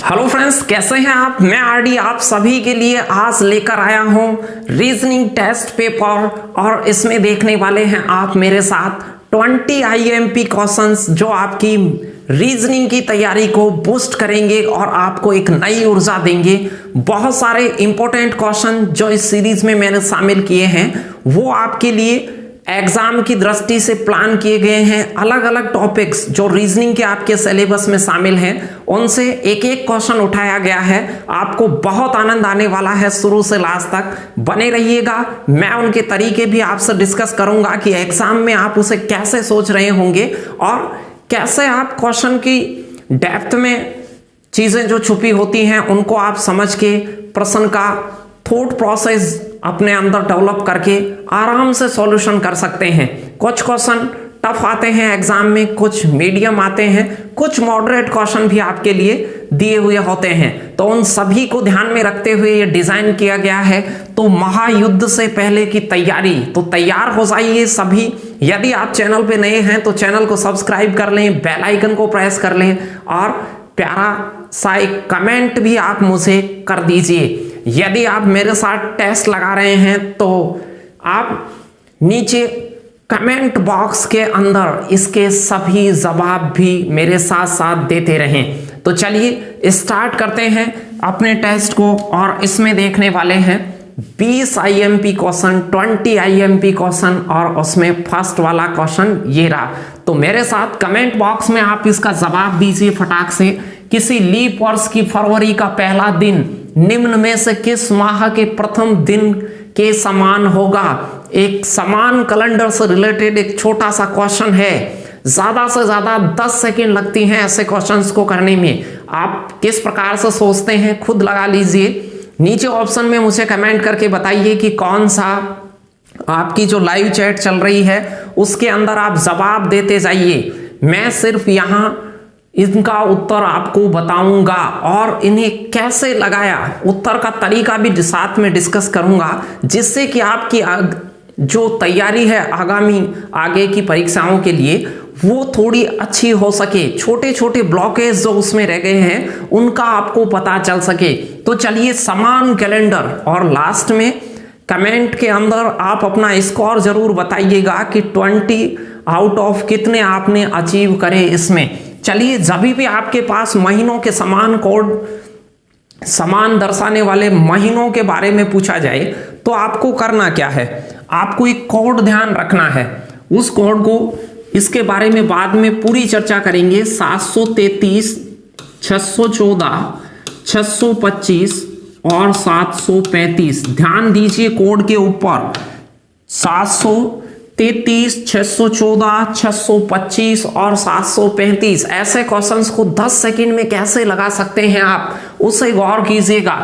Hello friends, कैसे हैं आप। मैं आरडी आप सभी के लिए आज लेकर आया हूं रीजनिंग टेस्ट पेपर और इसमें देखने वाले हैं आप मेरे साथ 20 आईएमपी क्वेश्चंस जो आपकी रीजनिंग की तैयारी को बूस्ट करेंगे और आपको एक नई ऊर्जा देंगे। बहुत सारे इंपॉर्टेंट क्वेश्चन जो इस सीरीज में मैंने शामिल किए हैं वो आपके लिए एग्जाम की दृष्टि से प्लान किए गए हैं। अलग अलग टॉपिक्स जो रीजनिंग के आपके सिलेबस में शामिल हैं उनसे एक एक क्वेश्चन उठाया गया है। आपको बहुत आनंद आने वाला है, शुरू से लास्ट तक बने रहिएगा। मैं उनके तरीके भी आपसे डिस्कस करूंगा कि एग्जाम में आप उसे कैसे सोच रहे होंगे और कैसे आप क्वेश्चन की डेप्थ में चीजें जो छुपी होती हैं उनको आप समझ के प्रश्न का थॉट प्रोसेस अपने अंदर डेवलप करके आराम से सॉल्यूशन कर सकते हैं। कुछ क्वेश्चन टफ आते हैं एग्जाम में, कुछ मीडियम आते हैं, कुछ मॉडरेट क्वेश्चन भी आपके लिए दिए हुए होते हैं। तो उन सभी को ध्यान में रखते हुए ये डिजाइन किया गया है। तो महायुद्ध से पहले की तैयारी, तो तैयार हो जाइए सभी। यदि आप चैनल पे नए हैं तो चैनल को सब्सक्राइब कर लें, बेल आइकन को प्रेस कर लें और प्यारा सा एक कमेंट भी आप मुझे कर दीजिए। यदि आप मेरे साथ टेस्ट लगा रहे हैं तो आप नीचे कमेंट बॉक्स के अंदर इसके सभी जवाब भी मेरे साथ साथ देते रहें। तो चलिए स्टार्ट करते हैं अपने टेस्ट को और इसमें देखने वाले हैं 20 आईएमपी क्वेश्चन, 20 आईएमपी क्वेश्चन और उसमें फर्स्ट वाला क्वेश्चन ये रहा। तो मेरे साथ कमेंट बॉक्स में आप इसका जवाब दीजिए फटाक से। किसी लीप वर्ष की फरवरी का पहला दिन निम्न में से किस माह के प्रथम दिन के समान होगा। एक समान कैलेंडर से रिलेटेड एक छोटा सा क्वेश्चन है। ज्यादा से ज्यादा 10 सेकेंड लगती हैं ऐसे क्वेश्चंस को करने में। आप किस प्रकार से सोचते हैं खुद लगा लीजिए। नीचे ऑप्शन में मुझे कमेंट करके बताइए कि कौन सा आपकी जो लाइव चैट चल रही है उसके अंदर आप जवाब देते जाइए। मैं सिर्फ यहां इनका उत्तर आपको बताऊंगा और इन्हें कैसे लगाया उत्तर का तरीका भी साथ में डिस्कस करूंगा, जिससे कि आपकी जो तैयारी है आगे की परीक्षाओं के लिए वो थोड़ी अच्छी हो सके। छोटे छोटे ब्लॉकेज जो उसमें रह गए हैं उनका आपको पता चल सके। तो चलिए समान कैलेंडर, और लास्ट में कमेंट के अंदर आप अपना स्कोर जरूर बताइएगा कि 20 आउट ऑफ कितने आपने अचीव करे इसमें। चलिए, जब भी आपके पास महीनों के समान कोड, समान दर्शाने वाले महीनों के बारे में पूछा जाए तो आपको करना क्या है, आपको एक कोड ध्यान रखना है। उस कोड को इसके बारे में बाद में पूरी चर्चा करेंगे। 733, 614, 625 और 735। ध्यान दीजिए कोड के ऊपर 733, 614, 625 और 735 ऐसे क्वेश्चंस को 10 सेकंड में कैसे लगा सकते हैं आप, उसे गौर कीजिएगा।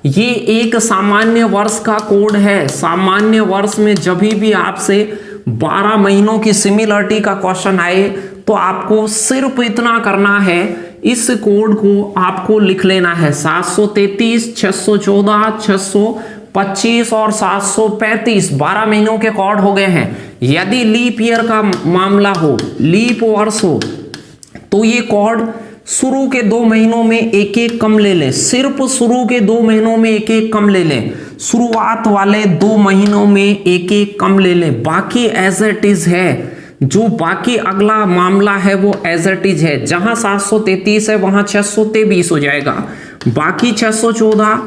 ये एक सामान्य वर्ष का कोड है। सामान्य वर्ष में जब भी आपसे 12 महीनों की सिमिलरिटी का क्वेश्चन आए तो आपको सिर्फ इतना करना है, इस कोड को आपको लिख लेना है। 733, 614, 625 और 735 12 महीनों के कोड हो गए हैं। यदि लीप ईयर का मामला हो, लीप वर्ष हो, तो ये कोड शुरू के 2 महीनों में एक एक कम ले लें। सिर्फ शुरू के 2 महीनों में एक एक कम ले लें। शुरुआत वाले 2 महीनों में एक एक कम ले लें। बाकी एज इट इज है। जो बाकी अगला मामला है वो एज इट इज है। जहां 733 है वहां 623 हो जाएगा। बाकी 614,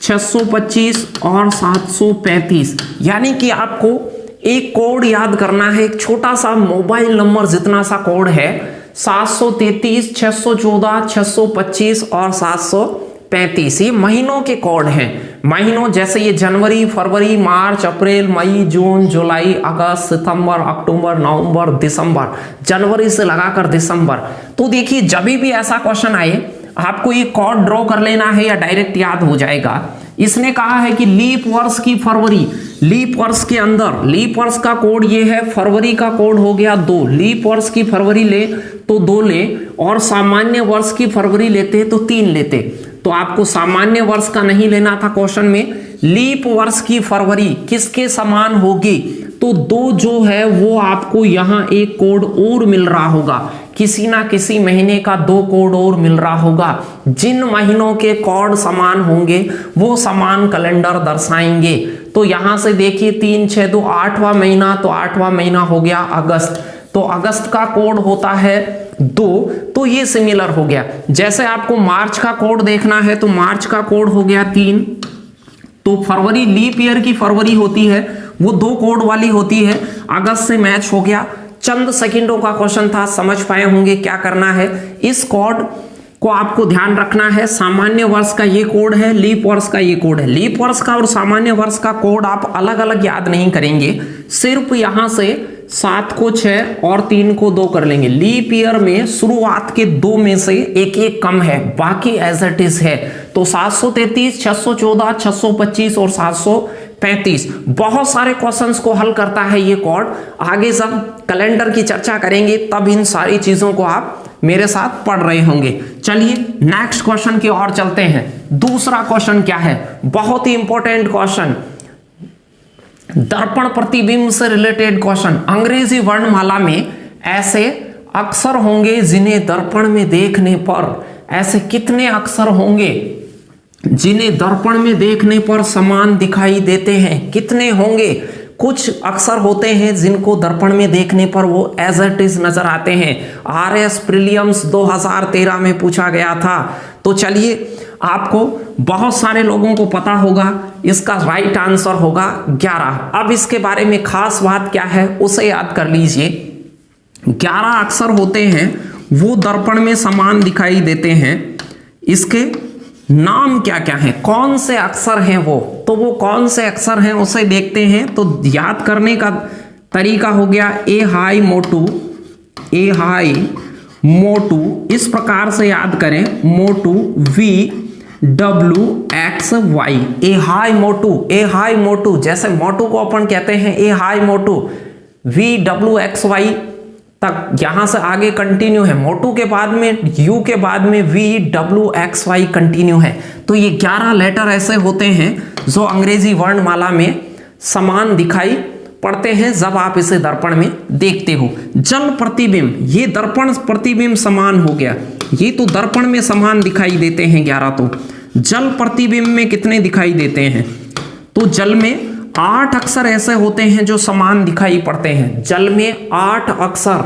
625 और 735। यानी कि आपको एक कोड याद करना है, एक छोटा सा मोबाइल नंबर जितना सा कोड है। 733, 614, 625 और 735 ये महीनों के कोड हैं। महीनों जैसे ये जनवरी, फरवरी, मार्च, अप्रैल, मई, जून, जुलाई, अगस्त, सितंबर, अक्टूबर, नवंबर, दिसंबर, जनवरी से लगाकर दिसंबर। तो देखिए जब भी ऐसा क्वेश्चन आए आपको ये कोड ड्रॉ कर लेना है या डायरेक्ट याद हो जाएगा। इसने कहा है कि लीप वर्ष की फरवरी, लीप वर्ष के अंदर लीप वर्ष का कोड ये है, फरवरी का कोड हो गया 2। लीप वर्ष की फरवरी ले तो 2 ले, और सामान्य वर्ष की फरवरी लेते तो 3 लेते। तो आपको सामान्य वर्ष का नहीं लेना था क्वेश्चन में। लीप वर्ष की फरवरी किसके समान होगी, तो 2 जो है वो आपको यहाँ एक कोड और मिल रहा होगा, किसी ना किसी महीने का 2 कोड और मिल रहा होगा। जिन महीनों के कोड समान होंगे वो समान कैलेंडर दर्शाएंगे। तो यहां से देखिए 3 6 2 8वां महीना, तो 8वां महीना हो गया अगस्त, तो अगस्त का कोड होता है 2, तो ये सिमिलर हो गया। जैसे आपको मार्च का कोड देखना है तो मार्च का कोड हो गया 3, तो फरवरी लीप ईयर की फरवरी होती है वो 2 कोड वाली होती है, अगस्त से मैच हो गया। चंद सेकंडों का क्वेश्चन था, समझ पाए होंगे क्या करना है। इस कोड को आपको ध्यान रखना है, सामान्य वर्ष का ये कोड है, लीप वर्ष का ये कोड है। लीप वर्ष का और सामान्य वर्ष का कोड आप अलग अलग याद नहीं करेंगे, सिर्फ यहां से 7 को 6 और 3 को 2 कर लेंगे। लीप ईयर में शुरुआत के 2 में से एक कम है, बाकी एज इट इज है। तो 733, 614, 625 और 735 बहुत सारे क्वेश्चंस को हल करता है ये कोड। आगे सब कैलेंडर की चर्चा करेंगे तब इन सारी चीजों को आप मेरे साथ पढ़ रहे होंगे। चलिए नेक्स्ट क्वेश्चन की ओर चलते हैं। दूसरा क्वेश्चन क्या है, बहुत ही इंपॉर्टेंट क्वेश्चन, दर्पण प्रतिबिंब से रिलेटेड क्वेश्चन। अंग्रेजी वर्णमाला में ऐसे अक्षर होंगे जिन्हें दर्पण में देखने पर, ऐसे कितने अक्षर होंगे जिन्हें दर्पण में देखने पर समान दिखाई देते हैं? कितने होंगे? कुछ अक्षर होते हैं जिनको दर्पण में देखने पर वो एज इट इज नजर आते हैं। RS प्रीलिम्स 2013 में पूछा गया था। तो चलिए, आपको बहुत सारे लोगों को पता होगा, इसका राइट आंसर होगा 11। अब इसके बारे में खास बात क्या है उसे याद कर लीजिए। 11 अक्षर होते हैं वो दर्पण में समान दिखाई देते हैं। इसके नाम क्या क्या है, कौन से अक्षर हैं वो, तो वो कौन से अक्षर हैं उसे देखते हैं। तो याद करने का तरीका हो गया ए हाई मोटू, ए हाई मोटू, इस प्रकार से याद करें, मोटू VWXY, ए हाई मोटू, ए हाई मोटू। जैसे मोटू को अपन कहते हैं ए हाई मोटू, VWXY तक यहां से आगे कंटिन्यू है, मोटू के बाद में यू के बाद में VWXY कंटिन्यू है। तो ये 11 लेटर ऐसे होते हैं जो अंग्रेजी वर्णमाला में समान दिखाई पड़ते हैं जब आप इसे दर्पण में देखते हो। जल प्रतिबिंब, ये दर्पण प्रतिबिंब समान हो गया, ये तो दर्पण में समान दिखाई देते हैं 11। तो जल प्रतिबिंब में कितने दिखाई देते हैं? तो जल में 8 अक्षर ऐसे होते हैं जो समान दिखाई पड़ते हैं। जल में 8 अक्षर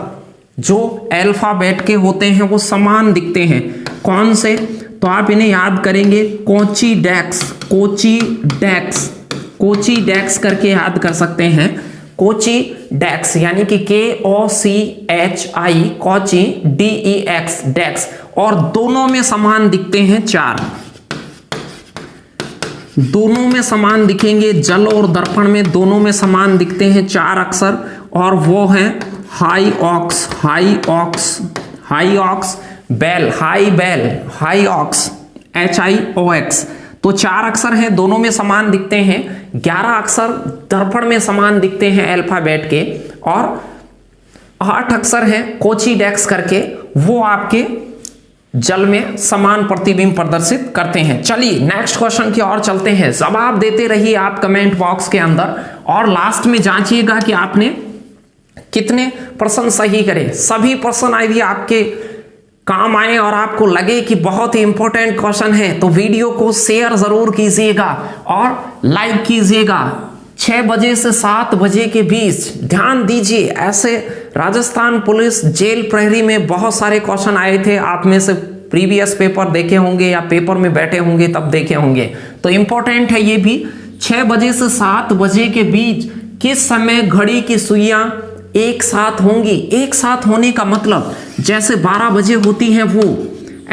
जो अल्फाबेट के होते हैं वो समान दिखते हैं। कौन से? तो आप इन्हें याद करेंगे, कोची डेक्स, कोची डेक्स, कोची डेक्स करके याद कर सकते हैं। कोची डेक्स यानी कि KOCHI, कोची DEX, डेक्स। और दोनों में समान दिखते हैं 4, दोनों में समान दिखेंगे, जल और दर्पण में दोनों में समान दिखते हैं 4 अक्षर, और वो है Hi Ox, Hi Ox, Hi Ox, Bell, Hi Bell, Hi Ox, HIOX। तो 4 अक्षर हैं, दोनों में समान दिखते हैं। 11 अक्षर दर्पण में समान दिखते हैं अल्फाबेट के, और 8 अक्षर हैं कोची डेक्स करके, वो आपके जल में समान प्रतिबिंब प्रदर्शित करते हैं। चलिए नेक्स्ट क्वेश्चन की ओर चलते हैं। जवाब देते रहिए आप कमेंट बॉक्स के अंदर, और लास्ट में जांचिएगा कि आपने कितने प्रश्न सही करे। सभी प्रश्न यदि आपके काम आए और आपको लगे कि बहुत ही इंपॉर्टेंट क्वेश्चन है तो वीडियो को शेयर जरूर कीजिएगा और लाइक कीजिएगा। 6 बजे से 7 बजे के बीच ध्यान दीजिए, ऐसे राजस्थान पुलिस जेल प्रहरी में बहुत सारे क्वेश्चन आए थे, आप में से प्रीवियस पेपर देखे होंगे या पेपर में बैठे होंगे तब देखे होंगे। तो इंपॉर्टेंट है ये भी। 6 बजे से 7 बजे के बीच किस समय घड़ी की सुइयां एक साथ होंगी? एक साथ होने का मतलब जैसे 12 बजे होती हैं वो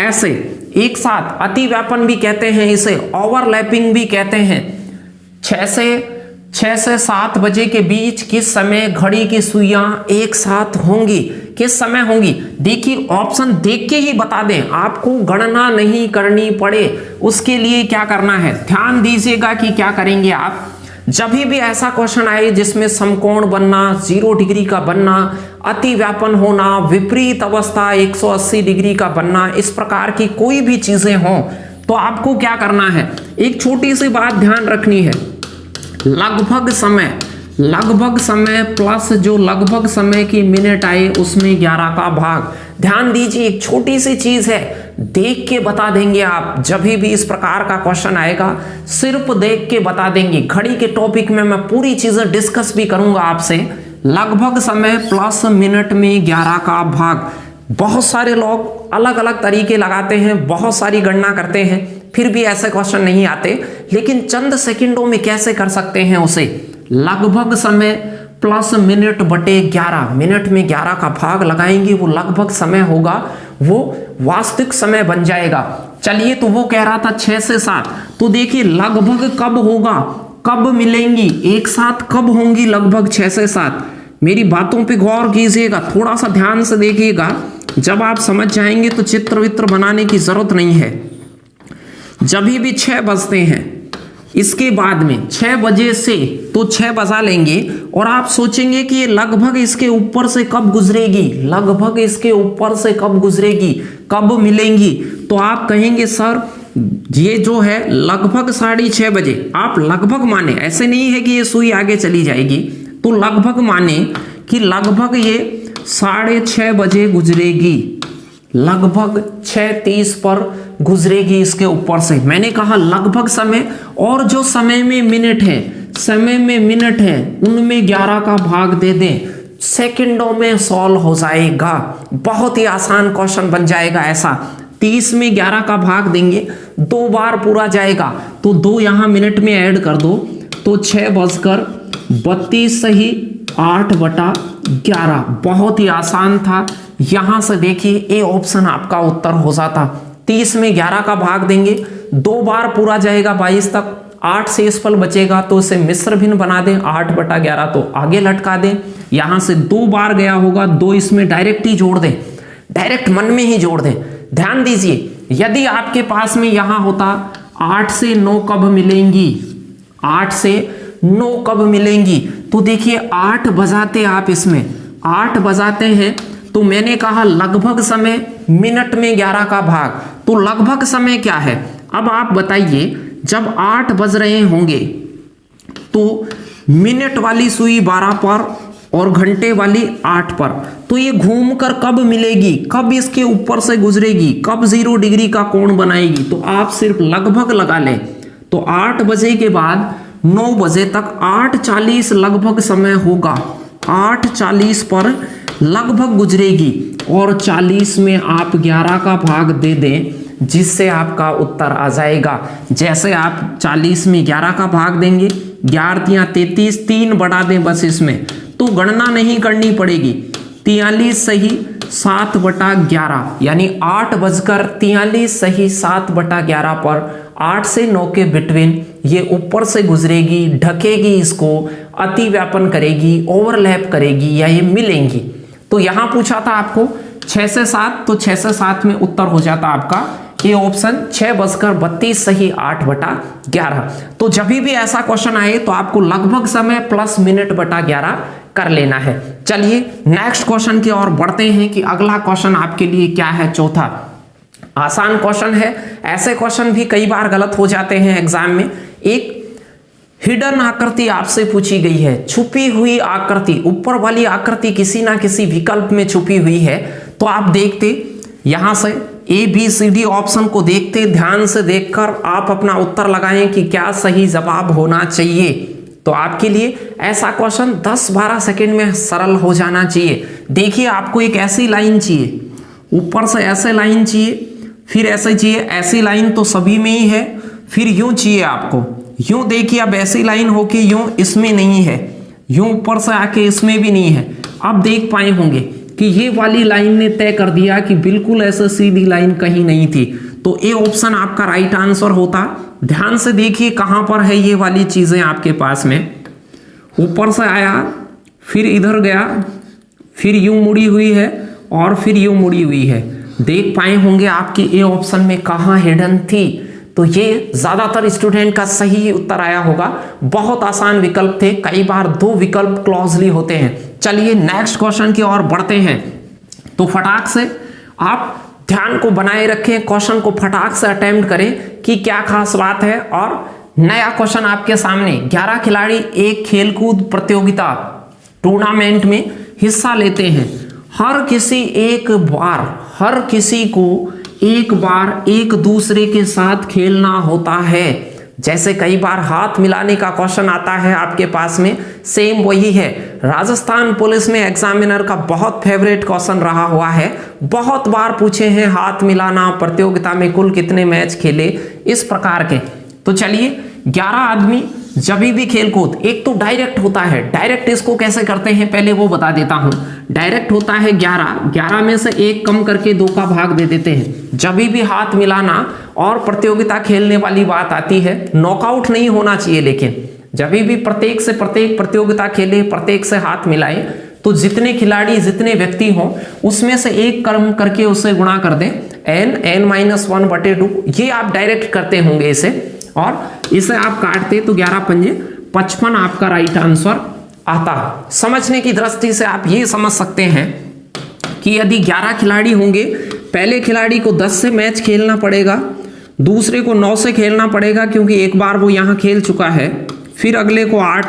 ऐसे एक साथ, अति व्यापन भी कहते हैं इसे, ओवरलैपिंग भी कहते हैं। 6 से 7 बजे के बीच किस समय घड़ी की सुइयां एक साथ होंगी? किस समय होंगी? देखिए ऑप्शन देख के ही बता दें, आपको गणना नहीं करनी पड़े, उसके लिए क्या करना है ध्यान दीजिएगा कि क्या करेंगे आप। जब भी ऐसा क्वेश्चन आए जिसमें समकोण बनना, 0 डिग्री का बनना, अति व्यापन होना, विपरीत अवस्था 180 डिग्री का बनना, इस प्रकार की कोई भी चीजें हों तो आपको क्या करना है, एक छोटी सी बात ध्यान रखनी है। लगभग लगभग समय प्लस जो लगभग समय की मिनट आए उसमें 11 का भाग। ध्यान दीजिए, एक छोटी सी चीज है, देख के बता देंगे आप। जब भी इस प्रकार का क्वेश्चन आएगा सिर्फ देख के बता देंगे। घड़ी के टॉपिक में मैं पूरी चीजें डिस्कस भी करूंगा आपसे। लगभग समय प्लस मिनट में 11 का भाग। बहुत सारे लोग अलग अलग तरीके लगाते हैं, बहुत सारी गणना करते हैं, फिर भी ऐसे क्वेश्चन नहीं आते। लेकिन चंद सेकंडों में कैसे कर सकते हैं उसे? लगभग समय प्लस मिनट बटे 11, मिनट में 11 का भाग लगाएंगे, वो लगभग समय होगा, वो वास्तविक समय बन जाएगा। चलिए, तो वो कह रहा था 6 से 7, तो देखिए लगभग कब होगा, कब मिलेंगी, एक साथ कब होंगी लगभग 6 से 7। मेरी बातों पे गौर कीजिएगा, थोड़ा सा ध्यान से देखिएगा। जब आप समझ जाएंगे तो चित्र वित्र बनाने की जरूरत नहीं है। जब भी 6 बजते हैं, इसके बाद में 6 बजे से तो 6 बजा लेंगे और आप सोचेंगे कि ये लगभग इसके ऊपर से कब गुजरेगी, लगभग इसके ऊपर से कब गुजरेगी, कब मिलेंगी। तो आप कहेंगे सर ये जो है लगभग 6:30 बजे। आप लगभग माने, ऐसे नहीं है कि ये सुई आगे चली जाएगी, तो लगभग माने कि लगभग ये 6:30 बजे गुजरेगी, लगभग 6:30 पर गुजरेगी इसके ऊपर से। मैंने कहा लगभग समय, और जो समय में मिनट है, समय में मिनट है, उनमें 11 का भाग दे दें, सेकंडों में सॉल्व हो जाएगा। बहुत ही आसान क्वेश्चन बन जाएगा ऐसा। 30 में 11 का भाग देंगे, 2 बार पूरा जाएगा, तो 2 यहां मिनट में ऐड कर दो, तो 6:32 सही 8/11। बहुत ही आसान था। यहां से देखिए ए ऑप्शन आपका उत्तर हो जाता। 30 में 11 का भाग देंगे, 2 बार पूरा जाएगा 22 तक, 8 शेषफल बचेगा, तो इसे मिश्र भिन्न बना दें, 8/11 तो आगे लटका दें। यहां से 2 बार गया होगा, 2 इसमें डायरेक्ट ही जोड़ दें, डायरेक्ट मन में ही जोड़ दें। ध्यान दीजिए, यदि आपके पास में यहां होता 8 से 9 कब मिलेंगी, 8 से 9 कब मिलेंगी, तो देखिए 8 बजाते, आप इसमें 8 बजाते हैं, तो मैंने कहा लगभग समय मिनट में 11 का भाग, तो लगभग समय क्या है? अब आप बताइए, जब 8 बज रहे होंगे तो मिनट वाली सुई 12 पर और घंटे वाली 8 पर, तो ये घूमकर कब मिलेगी, कब इसके ऊपर से गुजरेगी, कब 0 डिग्री का कोण बनाएगी? तो आप सिर्फ लगभग लगा लें, तो 8 बजे के बाद 9 बजे तक 8:40 लगभग समय होगा, 8:40 पर लगभग गुजरेगी, और 40 में आप 11 का भाग दे दें, जिससे आपका उत्तर आ जाएगा। जैसे आप 40 में 11 का भाग देंगे, 11 × 33, 3 बढ़ा दें बस इसमें, तो गणना नहीं करनी पड़ेगी। 43 सही 7/11, यानी 8:43 सही 7/11 पर 8 से 9 के बिटवीन ये ऊपर से गुजरेगी, ढकेगी, इसको अति व्यापन करेगी, ओवरलैप करेगी, या ये मिलेंगी। तो यहां पूछा था आपको 6 से 7, तो 6 से 7 में उत्तर हो जाता आपका ये ऑप्शन 6:32 सही 8/11। तो जब भी ऐसा क्वेश्चन आए तो आपको लगभग समय प्लस मिनट बटा 11 कर लेना है। चलिए नेक्स्ट क्वेश्चन की ओर बढ़ते हैं कि अगला क्वेश्चन आपके लिए क्या है। चौथा आसान क्वेश्चन है। ऐसे क्वेश्चन भी कई बार गलत हो जाते हैं एग्जाम में। एक हिडन आकृति आपसे पूछी गई है, छुपी हुई आकृति, ऊपर वाली आकृति किसी ना किसी विकल्प में छुपी हुई है। तो आप देखते यहां से ABCD ऑप्शन को देखते, ध्यान से देखकर आप अपना उत्तर लगाएं कि क्या सही जवाब होना चाहिए। तो आपके लिए ऐसा क्वेश्चन 10-12 सेकंड में सरल हो जाना चाहिए। देखिए आपको एक ऐसी लाइन चाहिए, ऊपर से ऐसे लाइन चाहिए, फिर ऐसे चाहिए, ऐसी लाइन तो सभी में ही है, फिर यूं चाहिए आपको, यूं देखिए अब ऐसी लाइन हो कि यूं इसमें नहीं है, यूं ऊपर से आके इसमें भी नहीं है। अब देख पाए होंगे कि ये वाली लाइन ने तय कर दिया कि बिल्कुल ऐसे सीधी लाइन कहीं नहीं थी, तो ए ऑप्शन आपका राइट आंसर होता। ध्यान से देखिए कहां पर है ये वाली चीजें आपके पास में, ऊपर से आया, फिर इधर गया, फिर यूं मुड़ी हुई है और फिर यूं मुड़ी हुई है। देख पाए होंगे आपकी ए ऑप्शन में कहां हिडन थी। तो ये ज्यादातर स्टूडेंट का सही उत्तर आया होगा। बहुत आसान विकल्प थे, कई बार 2 विकल्प क्लोजली होते हैं। चलिए नेक्स्ट क्वेश्चन की ओर बढ़ते हैं। तो फटाक से आप ध्यान को बनाए रखें, क्वेश्चन को फटाक से अटेम्प्ट करें कि क्या खास बात है, और नया क्वेश्चन आपके सामने। 11 खिलाड़ी एक खेलकूद प्रतियोगिता टूर्नामेंट में हिस्सा लेते हैं। हर किसी को एक बार एक दूसरे के साथ खेलना होता है। जैसे कई बार हाथ मिलाने का क्वेश्चन आता है आपके पास में, सेम वही है। राजस्थान पुलिस में एग्जामिनर का बहुत फेवरेट क्वेश्चन रहा हुआ है, बहुत बार पूछे हैं हाथ मिलाना, प्रतियोगिता में कुल कितने मैच खेले, इस प्रकार के। तो चलिए 11 आदमी जब भी खेलकूद, एक तो डायरेक्ट होता है, डायरेक्ट इसको कैसे करते हैं पहले वो बता देता हूं। डायरेक्ट होता है 11 में से एक कम करके 2 का भाग दे देते हैं। जब भी हाथ मिलाना और प्रतियोगिता खेलने वाली बात आती है, नॉकआउट नहीं होना चाहिए, लेकिन जब भी प्रत्येक प्रतियोगिता खेले, प्रत्येक से हाथ मिलाए, तो जितने खिलाड़ी जितने व्यक्ति हों उसमें से एक कर्म करके उससे गुणा कर दें, n-1/2। ये आप डायरेक्ट करते होंगे इसे, और इसे आप काटते तो 11 पंजे 55 आपका राइट आंसर आता। समझने की दृष्टि से आप ये समझ सकते हैं कि यदि 11 खिलाड़ी होंगे, पहले खिलाड़ी को 10 से मैच खेलना पड़ेगा, दूसरे को 9 से खेलना पड़ेगा क्योंकि एक बार वो यहां खेल चुका है, फिर अगले को 8,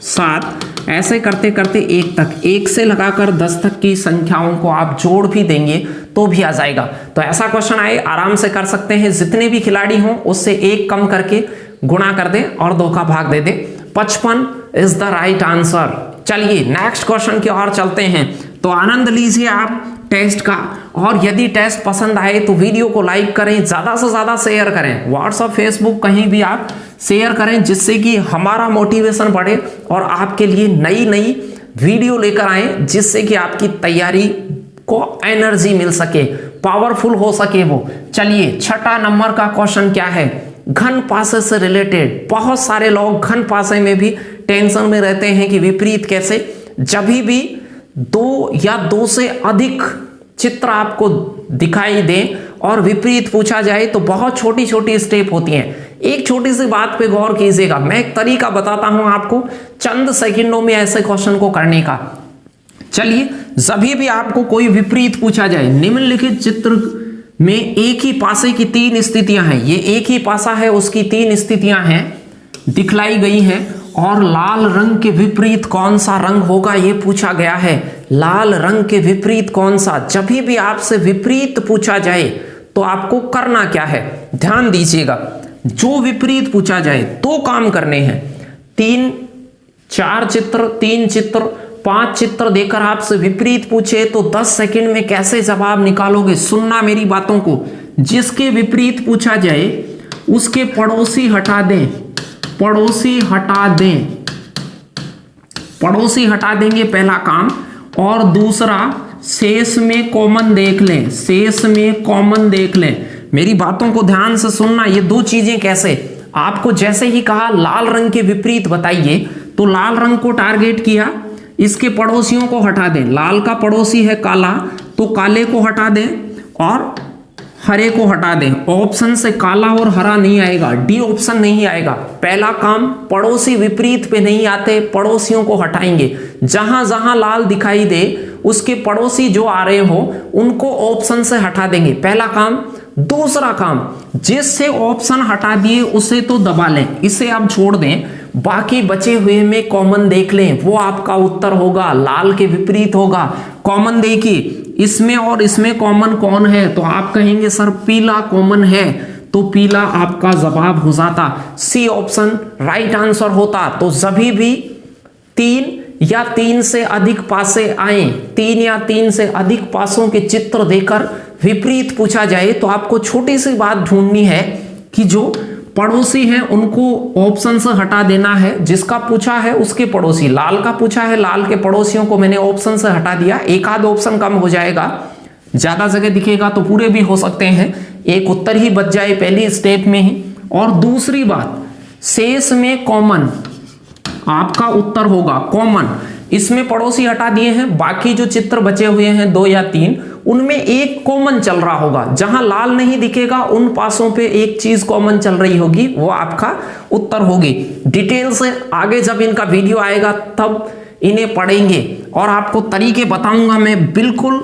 7, ऐसे करते करते 1 तक, 1 से लगाकर 10 तक की संख्याओं को आप जोड़ भी देंगे तो भी आ जाएगा। तो ऐसा क्वेश्चन आए आराम से कर सकते हैं, जितने भी खिलाड़ी हों उससे 1 कम करके गुणा कर दें और 2 का भाग दे दें। 55 इज द राइट आंसर। चलिए नेक्स्ट क्वेश्चन की ओर चलते हैं। तो आनंद लीजिए आप टेस्ट का, और यदि टेस्ट पसंद आए तो वीडियो को लाइक करें, ज्यादा से ज्यादा शेयर करें, व्हाट्सएप फेसबुक कहीं भी आप शेयर करें, जिससे कि हमारा मोटिवेशन बढ़े और आपके लिए नई नई वीडियो लेकर आए, जिससे कि आपकी तैयारी को एनर्जी मिल सके, पावरफुल हो सके वो। चलिए 6 नंबर का क्वेश्चन क्या है, घन पासे से रिलेटेड। बहुत सारे लोग घन पासे में भी टेंशन में रहते हैं कि विपरीत कैसे। जब भी 2 या 2 से अधिक चित्र आपको दिखाई दें और विपरीत पूछा जाए तो बहुत छोटी छोटी स्टेप होती हैं। एक छोटी सी बात पे गौर कीजिएगा, मैं एक तरीका बताता हूं आपको चंद सेकंडों में ऐसे क्वेश्चन को करने का। चलिए जब भी आपको कोई विपरीत पूछा जाए, निम्नलिखित चित्र में एक ही पासे की 3 स्थितियां हैं, ये एक ही पासा है, उसकी 3 स्थितियां हैं दिखलाई गई हैं, और लाल रंग के विपरीत कौन सा रंग होगा ये पूछा गया है। लाल रंग के विपरीत कौन सा, जब भी आपसे विपरीत पूछा जाए तो आपको करना क्या है, ध्यान दीजिएगा। जो विपरीत पूछा जाए 2 काम करने हैं, 3-4 चित्र, 3 चित्र, 5 चित्र देकर आपसे विपरीत पूछे तो 10 सेकंड में कैसे जवाब निकालोगे, सुनना मेरी बातों को। जिसके विपरीत पूछा जाए उसके पड़ोसी हटा दें, पड़ोसी हटा दें, पड़ोसी हटा देंगे पहला काम, और दूसरा शेष में कॉमन देख लें, शेष में कॉमन देख लें। मेरी बातों को ध्यान से सुनना, ये 2 चीजें कैसे, आपको जैसे ही कहा लाल रंग के विपरीत बताइए तो लाल रंग को टारगेट किया, इसके पड़ोसियों को हटा दें। लाल का पड़ोसी है काला, तो काले को हटा दें और हरे को हटा दें। ऑप्शन से काला और हरा नहीं आएगा, डी ऑप्शन नहीं आएगा। पहला काम, पड़ोसी विपरीत पे नहीं आते, पड़ोसियों को हटाएंगे। जहां जहां लाल दिखाई दे उसके पड़ोसी जो आ रहे हो उनको ऑप्शन से हटा देंगे, पहला काम। दूसरा काम, जिससे ऑप्शन हटा दिए उसे तो दबा लें, इसे आप छोड़ दें, बाकी बचे हुए में कॉमन देख लें, वो आपका उत्तर होगा, लाल के विपरीत होगा। कॉमन देखिए, इसमें और इसमें कॉमन कौन है, तो आप कहेंगे सर पीला कॉमन है, तो पीला आपका जवाब हो जाता, सी ऑप्शन राइट आंसर होता। तो सभी भी 3 या 3 से अधिक पासे आए, 3 या 3 से अधिक पासों के चित्र देकर विपरीत पूछा जाए तो आपको छोटी सी बात ढूंढनी है कि जो पड़ोसी हैं उनको ऑप्शन से हटा देना है। जिसका पूछा है उसके पड़ोसी, लाल का पूछा है, लाल के पड़ोसियों को मैंने ऑप्शन से हटा दिया, एक आध ऑप्शन कम हो जाएगा, ज्यादा जगह दिखेगा तो पूरे भी हो सकते हैं, एक उत्तर ही बच जाए पहली स्टेप में ही। और दूसरी बात, शेष में कॉमन आपका उत्तर होगा, कॉमन। इसमें पड़ोसी हटा दिए हैं, बाकी जो चित्र बचे हुए हैं 2 या 3 उनमें एक कॉमन चल रहा होगा, जहां लाल नहीं दिखेगा उन पासों पे एक चीज कॉमन चल रही होगी, वो आपका उत्तर होगी। डिटेल से आगे जब इनका वीडियो आएगा तब इन्हें पढ़ेंगे और आपको तरीके बताऊंगा मैं, बिल्कुल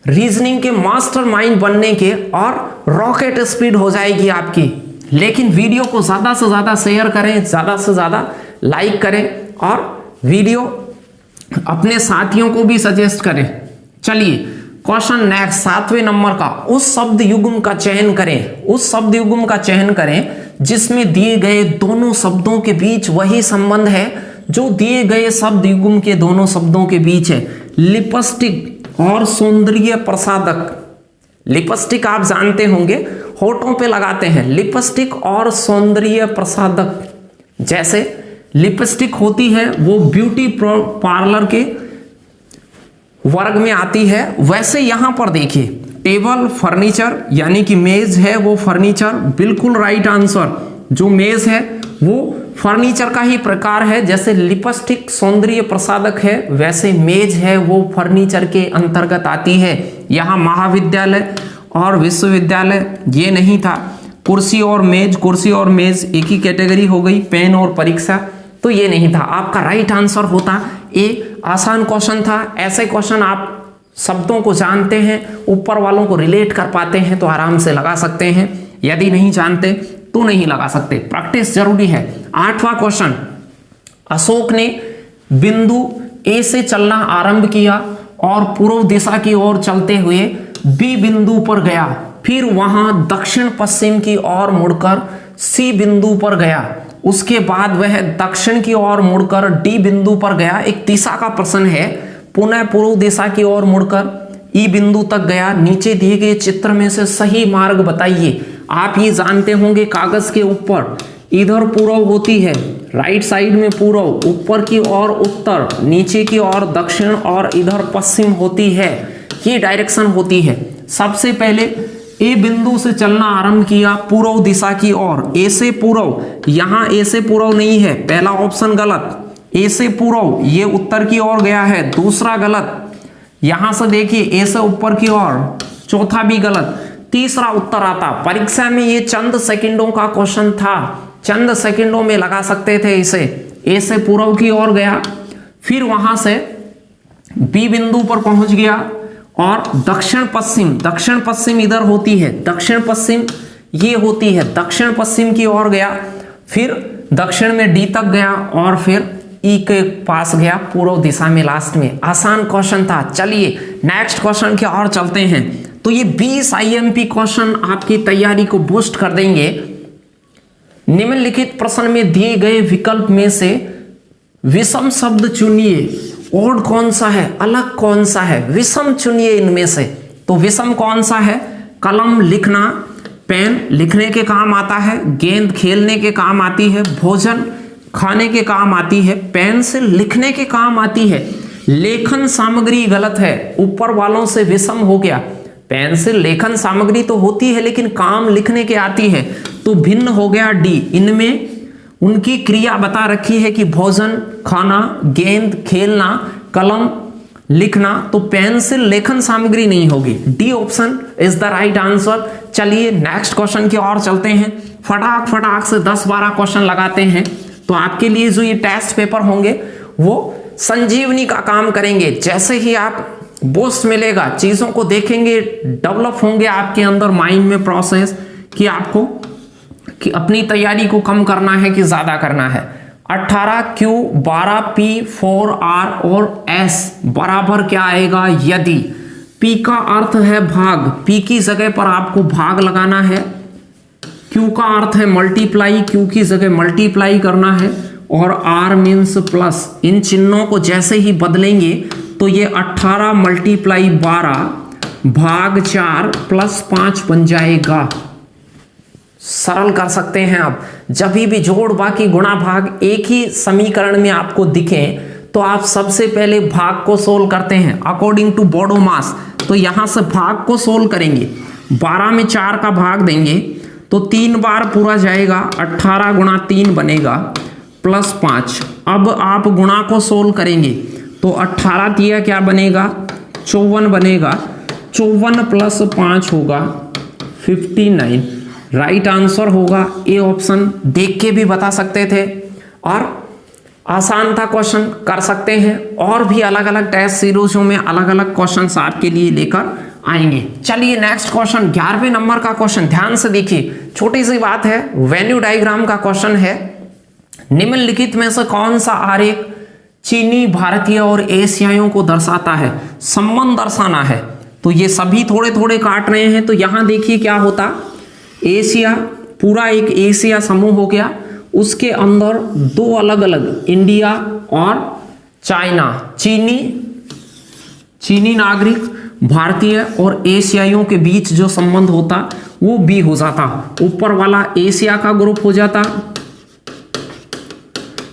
रीजनिंग के मास्टरमाइंड बनने के, और रॉकेट स्पीड हो जाएगी आपकी। लेकिन वीडियो को ज़्यादा से ज़्यादा शेयर करें, ज़्यादा से ज़्यादा लाइक करें और वीडियो अपने साथियों को भी सजेस्ट करें। चलिए क्वेश्चन नेक्स्ट 7वें नंबर का, उस शब्द युग्म का चयन करें, उस शब्द युग्म का चयन करें जिसमें दिए गए दोनों शब्दों के बीच वही संबंध है जो दिए गए शब्द युग्म के दोनों शब्दों के बीच है। लिपस्टिक और सौंदर्य प्रसाधक। लिपस्टिक आप जानते होंगे होठों पे लगाते हैं, लिपस्टिक और सौंदर्य प्रसाधक। जैसे लिपस्टिक होती है वो ब्यूटी पार्लर के वर्ग में आती है, वैसे यहां पर देखिए टेबल फर्नीचर यानी कि मेज है वो फर्नीचर, बिल्कुल राइट आंसर। जो मेज है वो फर्नीचर का ही प्रकार है, जैसे लिपस्टिक सौंदर्य प्रसाधक है वैसे मेज है वो फर्नीचर के अंतर्गत आती है। यहाँ महाविद्यालय और विश्वविद्यालय ये नहीं था। कुर्सी और मेज एक ही कैटेगरी हो गई। पेन और परीक्षा तो ये नहीं था। आपका राइट आंसर होता ए। आसान क्वेश्चन था। ऐसे क्वेश्चन आप शब्दों को जानते हैं, ऊपर वालों को रिलेट कर पाते हैं तो आराम से लगा सकते हैं, यदि नहीं जानते तो नहीं लगा सकते। प्रैक्टिस जरूरी है। 8वां क्वेश्चन, अशोक ने बिंदु ए से चलना आरंभ किया और पूर्व दिशा की ओर चलते हुए बी बिंदु पर गया, फिर वहां दक्षिण पश्चिम की ओर मुड़कर सी बिंदु पर गया, उसके बाद वह दक्षिण की ओर मुड़कर डी बिंदु पर गया। एक दिशा का प्रश्न है। पुनः पूर्व दिशा की ओर मुड़कर ई बिंदु तक गया। नीचे दिए गए चित्र में से सही मार्ग बताइए। आप ये जानते होंगे कागज के ऊपर इधर पूर्व होती है, राइट साइड में पूर्व, ऊपर की ओर उत्तर, नीचे की ओर दक्षिण और इधर पश्चिम होती है। ये डायरेक्शन होती है। सबसे पहले ए बिंदु से चलना आरंभ किया पूर्व दिशा की ओर। ए से पूर्व, यहां ए से पूर्व नहीं है, पहला ऑप्शन गलत। ए से पूर्व ये उत्तर की ओर गया है, दूसरा गलत। यहां से देखिए ए से ऊपर की ओर, चौथा भी गलत। तीसरा उत्तर आता। परीक्षा में ये चंद सेकंडों का क्वेश्चन था, चंद सेकंडों में लगा सकते थे इसे। ए से पूर्व की ओर गया, फिर वहां से बी बिंदु पर पहुंच गया और दक्षिण पश्चिम इधर होती है, दक्षिण पश्चिम ये होती है, दक्षिण पश्चिम की ओर गया, फिर दक्षिण में डी तक गया और फिर ई के पास गया पूर्व दिशा में लास्ट में। आसान क्वेश्चन था। चलिए नेक्स्ट क्वेश्चन की ओर चलते हैं। तो ये 20 IMP क्वेश्चन आपकी तैयारी को बूस्ट कर देंगे। निम्नलिखित प्रश्न में दिए गए विकल्प में से विषम शब्द चुनिए। ओड कौन सा है, अलग कौन सा है, विषम चुनिए इनमें से। तो विषम कौन सा है? कलम लिखना, पेन लिखने के काम आता है, गेंद खेलने के काम आती है, भोजन खाने के काम आती है, पेंसिल लिखने के काम आती है। लेखन सामग्री गलत है, ऊपर वालों से विषम हो गया। पेंसिल लेखन सामग्री तो होती है लेकिन काम लिखने के आती है, तो भिन्न हो गया डी। इनमें उनकी क्रिया बता रखी है कि भोजन खाना, गेंद खेलना, कलम लिखना, तो पेंसिल लेखन सामग्री नहीं होगी। D option is the right answer. चलिए नेक्स्ट क्वेश्चन की ओर चलते हैं। फटाक से 10-12 क्वेश्चन लगाते हैं। तो आपके लिए जो ये टेस्ट पेपर होंगे वो संजीवनी का काम करेंगे। जैसे ही आप बूस्ट मिलेगा, चीजों को देखेंगे, डेवलप होंगे आपके अंदर माइंड में प्रोसेस कि आपको कि अपनी तैयारी को कम करना है कि ज्यादा करना है। 18Q 12P 4R और S बराबर क्या आएगा? यदि P का अर्थ है भाग, P की जगह पर आपको भाग लगाना है। Q का अर्थ है मल्टीप्लाई, Q की जगह मल्टीप्लाई करना है, और R मीन्स प्लस। इन चिन्हों को जैसे ही बदलेंगे तो ये 18 मल्टीप्लाई 12 भाग 4 प्लस 5 बन जाएगा। सरल कर सकते हैं आप। जब भी जोड़ बाकी गुणा भाग एक ही समीकरण में आपको दिखे तो आप सबसे पहले भाग को सोल्व करते हैं अकॉर्डिंग टू बोडो मास। तो यहां से भाग को सोल्व करेंगे, 12 में 4 का भाग देंगे तो 3 बार पूरा जाएगा, 18 गुणा 3 बनेगा प्लस 5। अब आप गुणा को सोल्व करेंगे तो 18 दिया क्या बनेगा? 54 बनेगा, 54 प्लस 5 होगा 59। राइट आंसर होगा ए ऑप्शन। देख के भी बता सकते थे और आसान था क्वेश्चन, कर सकते हैं। और भी अलग अलग टेस्ट सीरीजों में अलग अलग क्वेश्चंस आपके लिए लेकर आएंगे। चलिए नेक्स्ट क्वेश्चन 11वें नंबर का क्वेश्चन ध्यान से देखिए, छोटी सी बात है, वेन्यू डायग्राम का क्वेश्चन है। निम्नलिखित में से कौन सा आरेख चीनी, भारतीय और एशियाइयों को दर्शाता है? संबंध दर्शाना है तो ये सभी थोड़े थोड़े काट रहे हैं। तो यहां देखिए क्या होता, एशिया पूरा एक एशिया समूह हो गया, उसके अंदर दो अलग अलग इंडिया और चाइना, चीनी नागरिक भारतीय और एशियाइयों के बीच जो संबंध होता वो बी हो जाता। ऊपर वाला एशिया का ग्रुप हो जाता,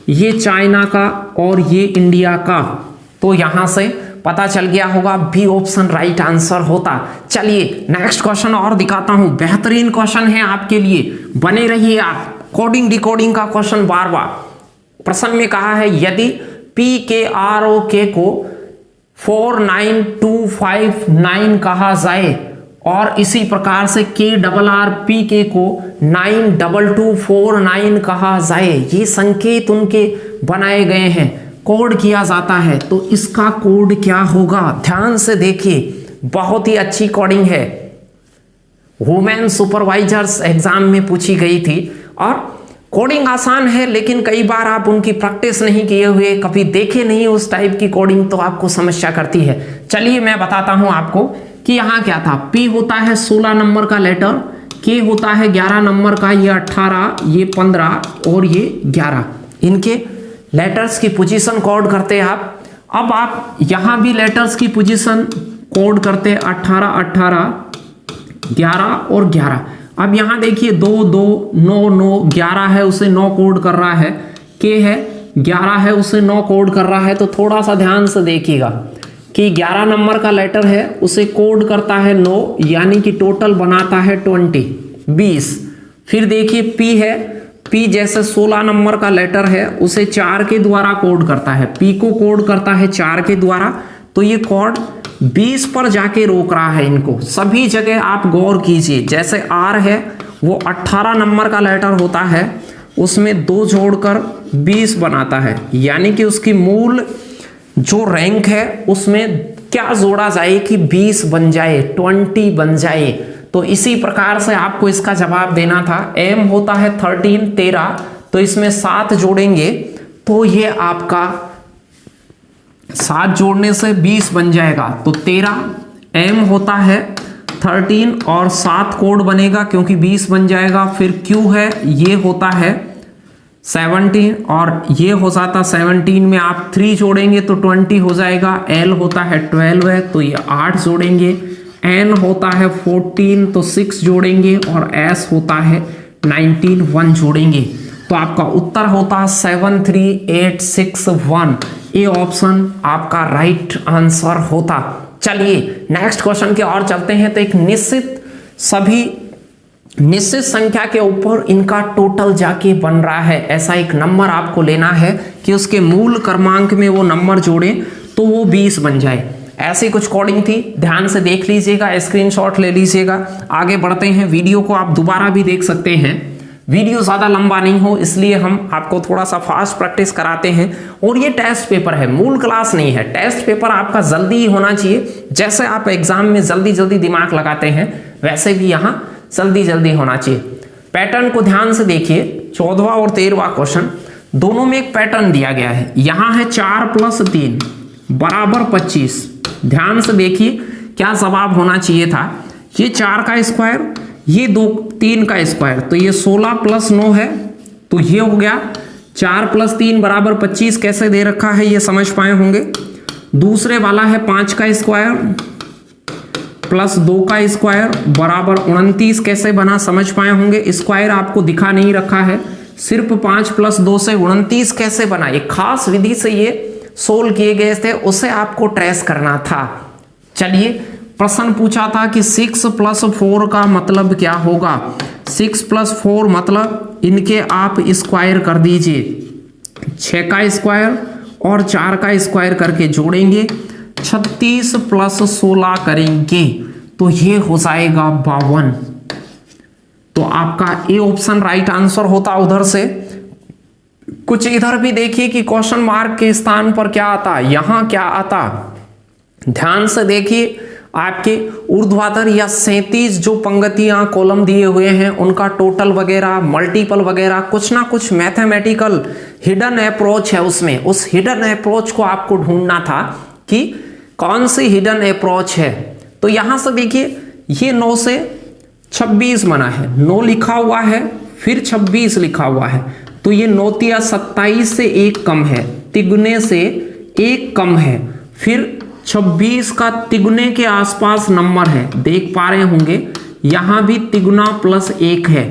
ये चाइना का और ये इंडिया का। तो यहां से पता चल गया होगा बी ऑप्शन राइट आंसर होता। चलिए नेक्स्ट क्वेश्चन और दिखाता हूं, बेहतरीन क्वेश्चन है आपके लिए, बने रहिए आप। कोडिंग डिकोडिंग का क्वेश्चन बार बार प्रश्न में कहा है, यदि पी के आर ओ के को 49259 कहा जाए और इसी प्रकार से के डबल आर पी के को 92249 कहा जाए, ये संकेत उनके बनाए गए हैं, कोड किया जाता है, तो इसका कोड क्या होगा? ध्यान से देखिए, बहुत ही अच्छी कोडिंग है, वुमेन सुपरवाइजर्स एग्जाम में पूछी गई थी। और कोडिंग आसान है, लेकिन कई बार आप उनकी प्रैक्टिस नहीं किए हुए, कभी देखे नहीं उस टाइप की कोडिंग, तो आपको समस्या करती है। चलिए मैं बताता हूं आपको कि यहां क्या था। P होता है 16 नंबर का लेटर, K होता है 11 नंबर का, ये 18, ये 15 और ये 11, इनके लेटर्स की पोजीशन कोड करते हैं आप। अब आप यहां भी लेटर्स की पोजीशन कोड करते हैं, 18 18, 11 और 11। अब यहां देखिए 2 2 9 9, 11 है उसे 9 कोड कर रहा है, K है 11 है उसे 9 कोड कर रहा है। तो थोड़ा सा ध्यान से देखिएगा कि 11 नंबर का लेटर है उसे कोड करता है 9, यानी कि टोटल बनाता है 20। फिर देखिए P है, P जैसे 16 नंबर का लेटर है उसे 4 के द्वारा कोड करता है, P को कोड करता है 4 के द्वारा। तो ये कोड 20 पर जाके रोक रहा है इनको। सभी जगह आप गौर कीजिए, जैसे R है वो 18 नंबर का लेटर होता है, उसमें 2 जोड़कर 20 बनाता है, यानी कि उसकी मूल जो रैंक है उसमें क्या जोड़ा जाए कि 20 बन जाए, 20 बन जाए। तो इसी प्रकार से आपको इसका जवाब देना था। M होता है 13, तो इसमें 7 जोड़ेंगे तो ये आपका 7 जोड़ने से 20 बन जाएगा, तो 13। M होता है 13 और 7 कोड बनेगा क्योंकि 20 बन जाएगा। फिर Q है, ये होता है 17 और ये हो जाता 17 में आप 3 जोड़ेंगे तो 20 हो जाएगा। L होता है 12 है तो ये 8 जोड़ेंगे। N होता है 14 तो 6 जोड़ेंगे और S होता है 19, 1 जोड़ेंगे। तो आपका उत्तर होता 73861। ये ऑप्शन आपका राइट आंसर होता। चलिए नेक्स्ट क्वेश्चन की ओर चलते हैं। तो एक निश्चित संख्या के ऊपर इनका टोटल जाके बन रहा है, ऐसा एक नंबर आपको लेना है कि उसके मूल क्रमांक में वो नंबर जोड़े तो वो 20 बन जाए। ऐसी कुछ कोडिंग थी, ध्यान से देख लीजिएगा, स्क्रीनशॉट ले लीजिएगा। आगे बढ़ते हैं, वीडियो को आप दोबारा भी देख सकते हैं, वीडियो ज़्यादा लंबा नहीं हो इसलिए हम आपको थोड़ा सा फास्ट प्रैक्टिस कराते हैं। और ये टेस्ट पेपर है, मूल क्लास नहीं है। टेस्ट पेपर आपका जल्दी ही होना चाहिए, जैसे आप एग्जाम में जल्दी जल्दी दिमाग लगाते हैं वैसे भी यहाँ जल्दी जल्दी होना चाहिए। पैटर्न को ध्यान से देखिए, 14वां और 13वां क्वेश्चन दोनों में एक पैटर्न दिया गया है। यहाँ है 4 + 3 बराबर 25। ध्यान से देखिए क्या जवाब होना चाहिए था। ये 4 का स्क्वायर, ये 3 का स्क्वायर, तो ये 16 + 9 है, तो ये हो गया 4 + 3 बराबर 25। कैसे दे रखा है ये समझ पाए होंगे। दूसरे वाला है 5 का स्क्वायर प्लस 2 का स्क्वायर बराबर 29। कैसे बना समझ पाए होंगे। स्क्वायर आपको दिखा नहीं रखा है, सिर्फ 5 + 2 से 29 कैसे बना, ये खास विधि से ये सोल्व किए गए थे, उसे आपको ट्रेस करना था। चलिए प्रश्न पूछा था कि 6 + 4 का मतलब क्या होगा। 6 + 4 मतलब इनके आप स्क्वायर कर दीजिए, 6 का स्क्वायर और 4 का स्क्वायर करके जोड़ेंगे, 36 + 16 करेंगे तो ये हो जाएगा 52। तो आपका ए ऑप्शन राइट आंसर होता। उधर से कुछ इधर भी देखिए कि क्वेश्चन मार्क के स्थान पर क्या आता, यहां क्या आता। ध्यान से देखिए, आपके ऊर्ध्वाधर या 37 जो पंक्तियां कॉलम दिए हुए हैं उनका टोटल वगैरह, मल्टीपल वगैरह, कुछ ना कुछ मैथमेटिकल हिडन अप्रोच है उसमें। उस हिडन अप्रोच को आपको ढूंढना था कि कौन सी हिडन अप्रोच है। तो यहां से देखिए, ये 9 से 26 बना है, 9 लिखा हुआ है फिर 26 लिखा हुआ है, तो ये 9 तिया 27 से 1 कम है, तिगुने से 1 कम है, फिर 26 का तिगुने के आसपास नंबर है, देख पा रहे होंगे यहां भी तिगुना प्लस 1 है।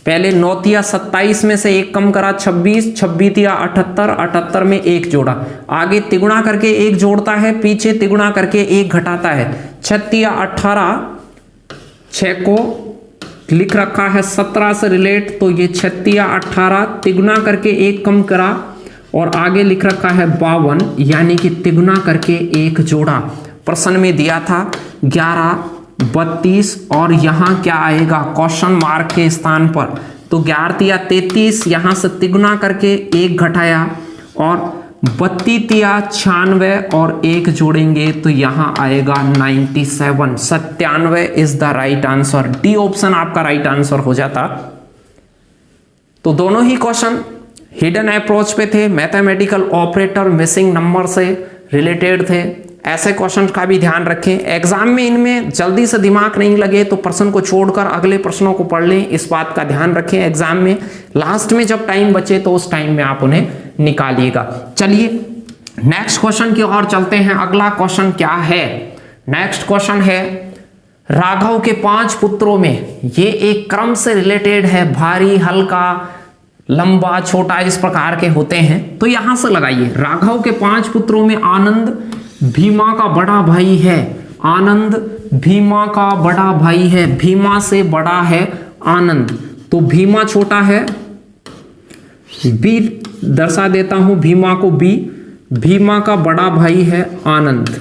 पहले 9 तिया 27 में से 1 कम करा 26, 26 तिया 78, 78 में 1 जोड़ा, आगे तिगुना करके 1 जोड़ता है, पीछे तिगुना करके 1 घटाता है, 6 तिया 18, 6 को लिख रखा है 17 से रिलेट, तो ये 6 तिया 18, तिगुना करके 1 कम करा और आगे लिख रखा है 52, यानी कि तिगुना करके 1 जोड़ा। प्रश्न में दिया था 11, 32 और यहाँ क्या आएगा क्वेश्चन मार्क के स्थान पर, तो 11 तिया 33, यहाँ से तिगुना करके 1 घटाया और 32 तिया 96 और 1 जोड़ेंगे तो यहाँ आएगा 97, 97 is the right answer. D option आपका राइट आंसर हो जाता। तो दोनों ही क्वेश्चन हिडन अप्रोच पे थे, मैथमेटिकल ऑपरेटर मिसिंग नंबर से रिलेटेड थे। ऐसे क्वेश्चन का भी ध्यान रखें, एग्जाम में इनमें जल्दी से दिमाग नहीं लगे तो प्रश्न को छोड़कर अगले प्रश्नों को पढ़ लें, इस बात का ध्यान रखें। एग्जाम में लास्ट में जब टाइम बचे तो उस टाइम में आप उन्हें निकालिएगा। चलिए नेक्स्ट क्वेश्चन की ओर चलते हैं। अगला क्वेश्चन क्या है? नेक्स्ट क्वेश्चन है राघव के 5 पुत्रों में, ये एक क्रम से रिलेटेड है, भारी, हल्का, लंबा, छोटा, इस प्रकार के होते हैं। तो यहां से लगाइए, राघव के 5 पुत्रों में आनंद भीमा का बड़ा भाई है, आनंद भीमा का बड़ा भाई है, भीमा से बड़ा है आनंद, तो भीमा छोटा है, बी दर्शा देता हूं भीमा को बी, भीमा का बड़ा भाई है आनंद,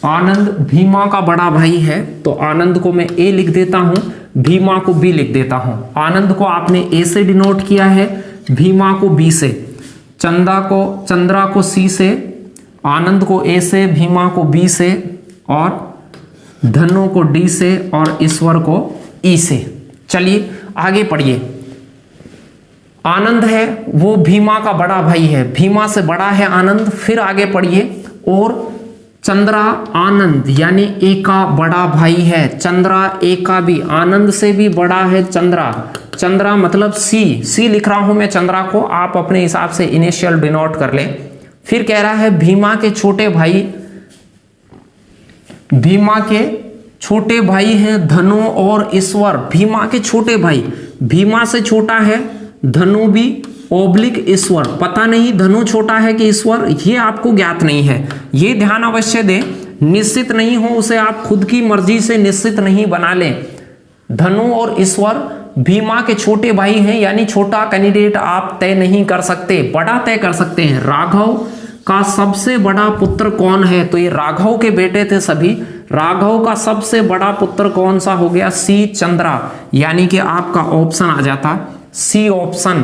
आनंद भीमा का बड़ा भाई है, तो आनंद को मैं ए लिख देता हूं, भीमा को बी लिख देता हूं। आनंद को आपने ए से डिनोट किया है, भीमा को बी से, चंद्रा को सी से, आनंद को ए से, भीमा को बी से और धनु को डी से और ईश्वर को ई से। चलिए आगे पढ़िए। आनंद है वो भीमा का बड़ा भाई है, भीमा से बड़ा है आनंद। फिर आगे पढ़िए, और चंद्रा आनंद यानी ए का बड़ा भाई है, चंद्रा ए का भी, आनंद से भी बड़ा है चंद्रा, चंद्रा मतलब सी लिख रहा हूं मैं चंद्रा को, आप अपने हिसाब से इनिशियल डिनोट कर लें। फिर कह रहा है भीमा के छोटे भाई, भीमा के छोटे भाई हैं धनु और ईश्वर, भीमा के छोटे भाई, भीमा से छोटा है धनु भी ओब्लिक ईश्वर, पता नहीं धनु छोटा है कि ईश्वर, ये आपको ज्ञात नहीं है, ये ध्यान अवश्य दें, निश्चित नहीं हो उसे आप खुद की मर्जी से निश्चित नहीं बना लें। धनु और ईश्वर भीमा के छोटे भाई हैं, यानी छोटा कैंडिडेट आप तय नहीं कर सकते, बड़ा तय कर सकते हैं। राघव का सबसे बड़ा पुत्र कौन है? तो ये राघव के बेटे थे सभी, राघव का सबसे बड़ा पुत्र कौन सा हो गया? सी चंद्रा, यानी कि आपका ऑप्शन आ जाता सी ऑप्शन,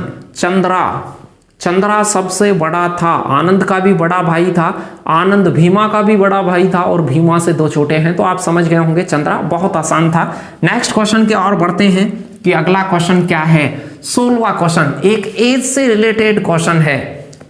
चंद्रा सबसे बड़ा था, आनंद का भी बड़ा भाई था, आनंद भीमा का भी बड़ा भाई था और भीमा से 2 छोटे हैं, तो आप समझ गए होंगे चंद्रा। बहुत आसान था। नेक्स्ट क्वेश्चन की ओर बढ़ते हैं कि अगला क्वेश्चन क्या है। 16वां क्वेश्चन एक एज से रिलेटेड क्वेश्चन है।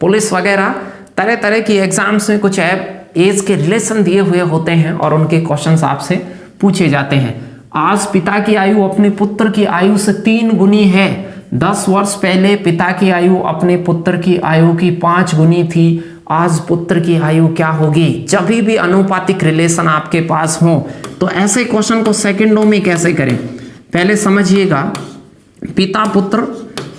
पुलिस वगैरह तरह तरह की एग्जाम्स में कुछ एज के रिलेशन दिए हुए होते हैं और उनके क्वेश्चन आपसे पूछे जाते हैं। आज पिता की आयु अपने पुत्र की आयु से 3 गुनी है। 10 वर्ष पहले पिता की आयु अपने पुत्र की आयु की 5 गुनी थी। आज पुत्र की आयु क्या होगी? जब भी अनुपातिक रिलेशन आपके पास हो तो ऐसे क्वेश्चन को सेकंडों में कैसे करें, पहले समझिएगा। पिता पुत्र,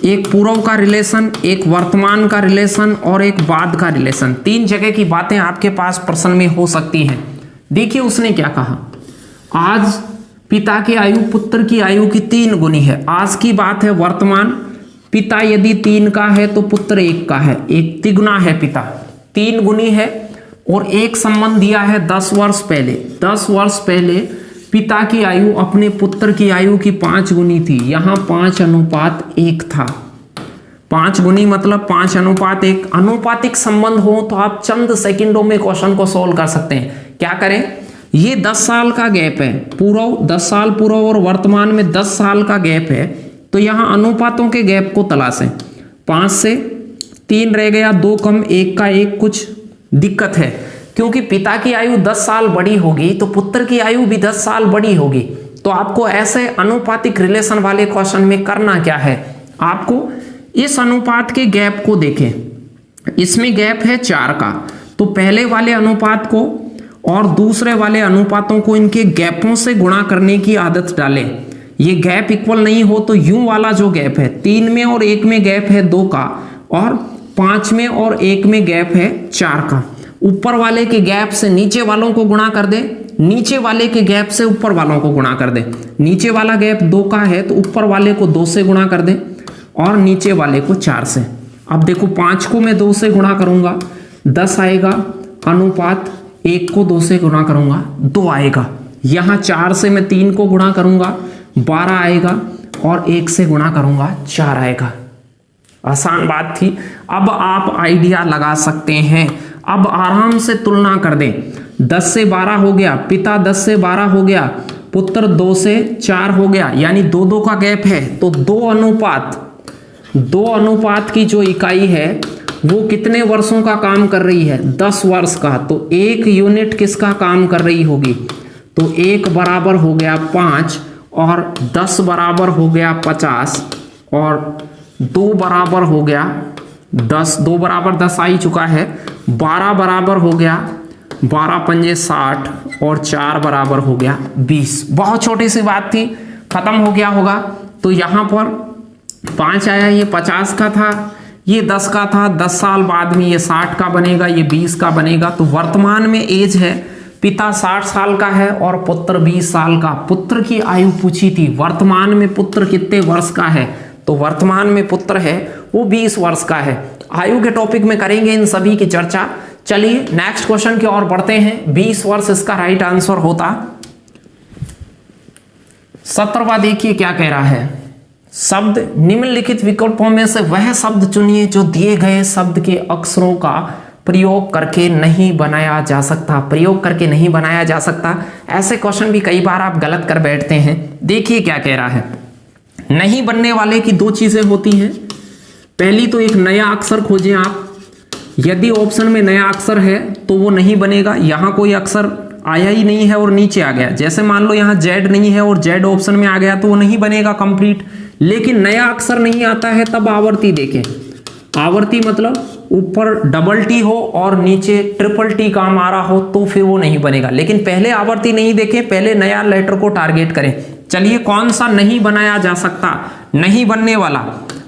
एक पूर्व का रिलेशन, एक वर्तमान का रिलेशन और एक बाद का रिलेशन, 3 जगह की बातें आपके पास प्रश्न में हो सकती हैं। देखिए उसने क्या कहा, आज पिता की आयु पुत्र की आयु की 3 गुनी है। आज की बात है वर्तमान, पिता यदि 3 का है तो पुत्र 1 का है, 1 तिगुना है, पिता 3 गुनी है। और एक संबंध दिया है 10 वर्ष पहले। 10 वर्ष पहले पिता की आयु अपने पुत्र की आयु की 5 गुनी थी, यहां 5:1 था। 5 गुनी मतलब 5:1। अनुपातिक संबंध हो तो आप चंद सेकंडों में क्वेश्चन को सोल्व कर सकते हैं। क्या करें, ये 10 साल का गैप है, पूर्व 10 साल पूर्व और वर्तमान में 10 साल का गैप है, तो यहाँ अनुपातों के गैप को तलाशें। 5 से 3 रह गया, 2 कम 1 का 1, कुछ दिक्कत है क्योंकि पिता की आयु 10 साल बड़ी होगी तो पुत्र की आयु भी 10 साल बड़ी होगी। तो आपको ऐसे अनुपातिक रिलेशन वाले क्वेश्चन में करना क्या है, आपको इस अनुपात के गैप को देखें। इसमें गैप है 4 का, तो पहले वाले अनुपात को और दूसरे वाले अनुपातों को इनके गैपों से गुणा करने की आदत डालें। ये गैप इक्वल नहीं हो तो यूं वाला जो गैप है, 3 में और 1 में गैप है 2 का, और 5 में और 1 में गैप है 4 का। ऊपर वाले के गैप से नीचे वालों को गुणा कर दे, नीचे वाले के गैप से ऊपर वालों को गुणा कर दे। नीचे वाला गैप 2 का है तो ऊपर वाले को 2 से गुणा कर दे और नीचे वाले को 4 से। अब देखो 5 को मैं 2 से गुणा करूंगा 10 आएगा, अनुपात 1 को 2 से गुणा करूंगा 2 आएगा। यहाँ 4 से मैं 3 को गुणा करूंगा 12 आएगा और 1 से गुणा करूंगा 4 आएगा। आसान बात थी। अब आप आइडिया लगा सकते हैं, अब आराम से तुलना कर दें। 10 से 12 हो गया, पिता 10 से 12 हो गया, पुत्र 2 से 4 हो गया, यानी 2-2 का गैप है। तो 2 अनुपात की जो इकाई है वो कितने वर्षों का काम कर रही है, 10 वर्ष का। तो 1 यूनिट किसका काम कर रही होगी, तो 1 बराबर हो गया 5 और 10 बराबर हो गया 50 और 2 बराबर हो गया 10, 2 बराबर 10 आ ही चुका है, 12 बराबर हो गया 12 पंजे 60 और 4 बराबर हो गया 20। बहुत छोटी सी बात थी, खत्म हो गया होगा। तो यहाँ पर 5 आया, ये 50 का था, ये 10 का था, 10 साल बाद में ये 60 का बनेगा, ये 20 का बनेगा। तो वर्तमान में एज है, पिता 60 साल का है और पुत्र 20 साल का। पुत्र की आयु पूछी थी, वर्तमान में पुत्र कितने वर्ष का है, तो वर्तमान में पुत्र है वो 20 वर्ष का है। आयु के टॉपिक में करेंगे इन सभी की चर्चा। चलिए नेक्स्ट क्वेश्चन की ओर बढ़ते हैं। 20 वर्ष इसका राइट आंसर होता। 17वां देखिए क्या कह रहा है, शब्द निम्नलिखित विकल्पों में से वह शब्द चुनिए जो दिए गए शब्द के अक्षरों का प्रयोग करके नहीं बनाया जा सकता। प्रयोग करके नहीं बनाया जा सकता, ऐसे क्वेश्चन भी कई बार आप गलत कर बैठते हैं। देखिए क्या कह रहा है, नहीं बनने वाले की 2 चीजें होती हैं। पहली तो एक नया अक्षर खोजें आप, यदि ऑप्शन में नया अक्षर है तो वो नहीं बनेगा। यहाँ कोई अक्षर आया ही नहीं है और नीचे आ गया, जैसे मान लो यहाँ जेड नहीं है और जेड ऑप्शन में आ गया तो वो नहीं बनेगा कंप्लीट। लेकिन नया अक्षर नहीं आता है तब आवर्ती देखें। आवर्ती मतलब ऊपर डबल टी हो और नीचे ट्रिपल टी काम आ रहा हो तो फिर वो नहीं बनेगा। लेकिन पहले आवर्ती नहीं देखें, पहले नया लेटर को टारगेट करें। चलिए कौन सा नहीं बनाया जा सकता, नहीं बनने वाला,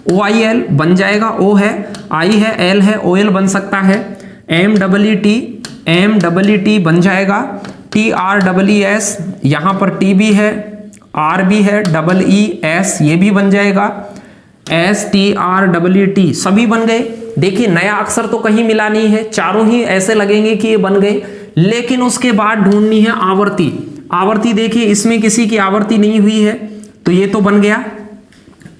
OIL बन जाएगा, O है, I है, L है, OL बन सकता है, MWT बन जाएगा, TREES यहाँ पर T भी है, R भी है, EES ये भी बन जाएगा, STRWT सभी बन गए। देखिए नया अक्षर तो कहीं मिला नहीं है, चारों ही ऐसे लगेंगे कि ये बन गए। लेकिन उसके बाद ढूंढनी है आवर्ती। आवर्ती देखिए इसमें किसी की आवर्ती नहीं हुई है तो ये तो बन गया।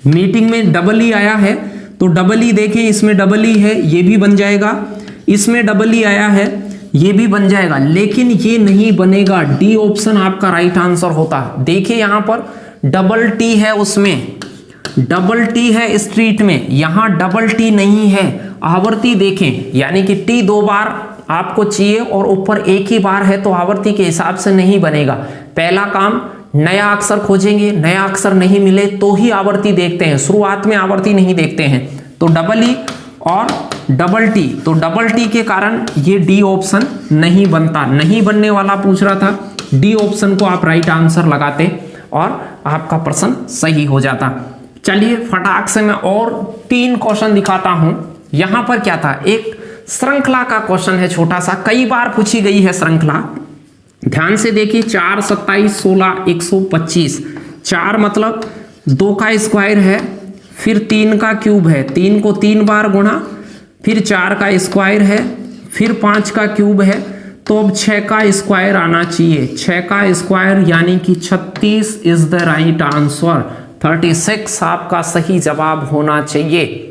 मीटिंग में EE आया है तो EE देखें, इसमें EE है, ये भी बन जाएगा। इसमें EE आया है, ये भी बन जाएगा। लेकिन ये नहीं बनेगा, डी ऑप्शन आपका राइट आंसर होता। देखिए यहां पर DT है, उसमें DT है स्ट्रीट में, यहां DT नहीं है। आवर्ती देखें, यानी कि T 2 बार आपको चाहिए और ऊपर एक ही बार है तो आवर्ती के हिसाब से नहीं बनेगा। पहला काम नया अक्षर खोजेंगे, नया अक्षर नहीं मिले तो ही आवर्ती देखते हैं, शुरुआत में आवर्ती नहीं देखते हैं। तो EE और DT, तो DT के कारण ये डी ऑप्शन नहीं बनता। नहीं बनने वाला पूछ रहा था, डी ऑप्शन को आप राइट आंसर लगाते और आपका प्रश्न सही हो जाता। चलिए फटाक से मैं और 3 क्वेश्चन दिखाता हूं। यहां पर क्या था, एक श्रृंखला का क्वेश्चन है छोटा सा, कई बार पूछी गई है श्रृंखला। ध्यान से देखिए, 4, 27, 16, 125। 4 मतलब 2 का स्क्वायर है, फिर 3 का क्यूब है, 3 को 3 बार गुणा, फिर 4 का स्क्वायर है, फिर 5 का क्यूब है, तो अब 6 का स्क्वायर आना चाहिए। 6 का स्क्वायर यानी कि 36 इज द राइट आंसर। 36 आपका सही जवाब होना चाहिए।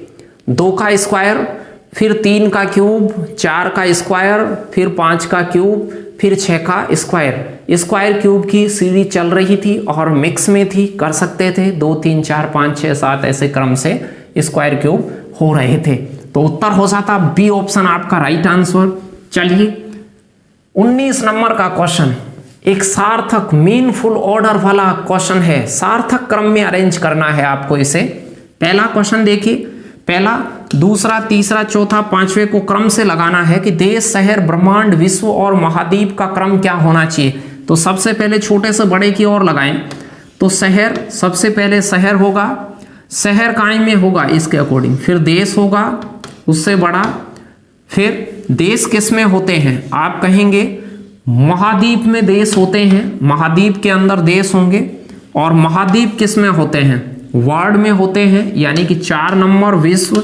2 का स्क्वायर, फिर 3 का क्यूब, 4 का स्क्वायर, फिर 5 का क्यूब, फिर 6 का स्क्वायर। स्क्वायर क्यूब की सीरीज चल रही थी और मिक्स में थी, कर सकते थे 2 3 4 5 6 7 ऐसे क्रम से स्क्वायर क्यूब हो रहे थे। तो उत्तर हो जाता बी ऑप्शन आपका राइट आंसर। चलिए 19 नंबर का क्वेश्चन एक सार्थक मीनफुल ऑर्डर वाला क्वेश्चन है, सार्थक क्रम में अरेंज करना है आपको इसे। पहला क्वेश्चन देखिए, पहला, दूसरा, तीसरा, चौथा, पांचवें को क्रम से लगाना है कि देश, शहर, ब्रह्मांड, विश्व और महाद्वीप का क्रम क्या होना चाहिए। तो सबसे पहले छोटे से बड़े की ओर लगाएं। तो शहर, सबसे पहले शहर होगा, शहर काय में होगा इसके अकॉर्डिंग, फिर देश होगा उससे बड़ा, फिर देश किस में होते हैं आप कहेंगे महाद्वीप में देश होते हैं, महाद्वीप के अंदर देश होंगे, और महाद्वीप किस में होते हैं वर्ल्ड में होते हैं, यानी कि 4 नंबर विश्व,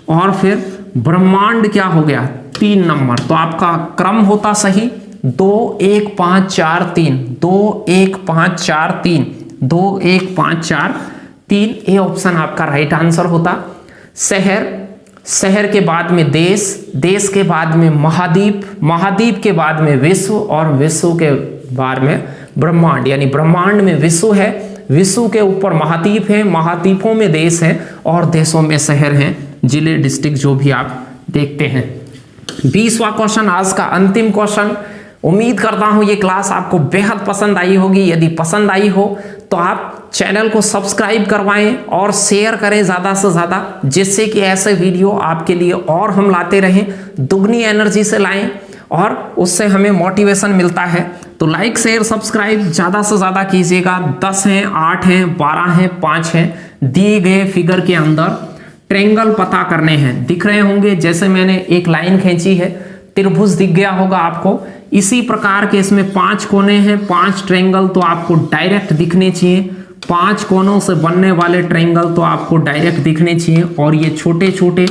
और फिर ब्रह्मांड क्या हो गया 3 नंबर। तो आपका क्रम होता सही 2 1 5 4 3, 2 1 5 4 3, 2 1 5 4 3, ए ऑप्शन आपका राइट आंसर होता। शहर, शहर के बाद में देश, देश के बाद में महाद्वीप, महाद्वीप के बाद में विश्व, और विश्व के बाद में ब्रह्मांड, यानी ब्रह्मांड में विश्व है, विश्व के ऊपर महाद्वीप है, महाद्वीपों में देश है, और देशों में शहर हैं, जिले, डिस्ट्रिक्ट जो भी आप देखते हैं। 20वां क्वेश्चन आज का अंतिम क्वेश्चन। उम्मीद करता हूं ये क्लास आपको बेहद पसंद आई होगी। यदि पसंद आई हो तो आप चैनल को सब्सक्राइब करवाएं और शेयर करें ज़्यादा से ज़्यादा, जिससे कि ऐसे वीडियो आपके लिए और हम लाते रहें, दुगनी एनर्जी से लाएं और उससे हमें मोटिवेशन मिलता है। तो लाइक शेयर सब्सक्राइब ज़्यादा से ज़्यादा कीजिएगा। 10 हैं, 8 हैं, 12 हैं, 5 हैं, दिए गए फिगर के अंदर ट्रेंगल पता करने हैं। दिख रहे होंगे, जैसे मैंने एक लाइन खींची है, त्रिभुज दिख गया होगा आपको। इसी प्रकार के इसमें 5 कोने हैं, 5 ट्रेंगल तो आपको डायरेक्ट दिखने चाहिए, 5 कोनों से बनने वाले ट्रेंगल तो आपको डायरेक्ट दिखने चाहिए, और ये छोटे छोटे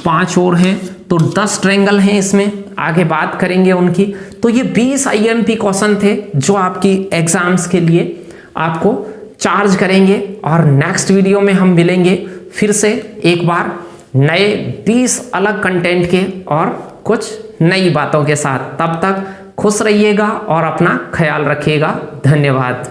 5 और हैं, तो 10 ट्रेंगल हैं इसमें, आगे बात करेंगे उनकी। तो ये 20 IMP क्वेश्चन थे जो आपकी एग्जाम्स के लिए आपको चार्ज करेंगे, और नेक्स्ट वीडियो में हम मिलेंगे फिर से एक बार नए 20 अलग कंटेंट के और कुछ नई बातों के साथ। तब तक खुश रहिएगा और अपना ख्याल रखिएगा। धन्यवाद।